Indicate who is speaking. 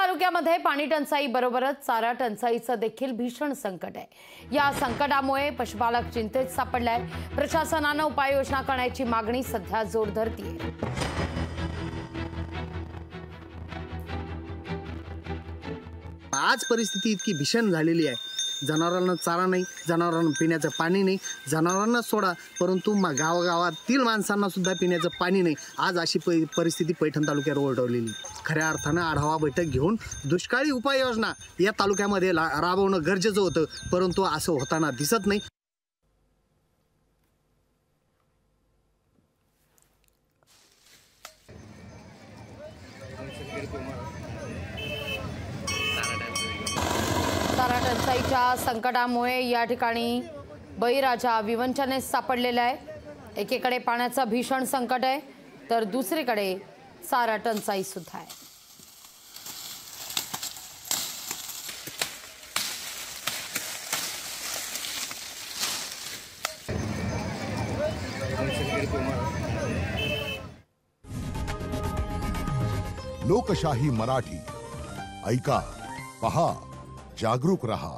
Speaker 1: तालुक्यामध्ये पाणी टंचाई बरोबरच चारा टंचाईचं देखील भीषण संकट आहे। या संकटामुळे पशुपालक चिंतेत सापडलाय। प्रशासनाने उपाययोजना करण्याची मागणी सध्या जोर धरतीये।
Speaker 2: आज परिस्थिती इतकी भीषण झालेली आहे, जनावरांना चारा नाही, जनावरांना पिण्याचं पाणी नाही, जनावरांना सोडा परंतु गावागावातील माणसांना सुद्धा पिण्याचं पाणी नाही। आज अशी परिस्थिती पैठण तालुक्यावर ओढवलेली। खऱ्या अर्थानं आढावा बैठक घेऊन दुष्काळी उपाययोजना या तालुक्यामध्ये राबवणं गरजेचं होतं, परंतु असं होताना दिसत नाही।
Speaker 1: चारा टंचाईच्या संकटामुळे या ठिकाणी बळीराजा विवंचनेत सापडलेला आहे। एकीकडे पाण्याचं भीषण संकट आहे तर दुसरीकडे चारा टंचाई सुद्धा आहे।
Speaker 3: लोकशाही मराठी ऐका, पहा, जागरूक रहा।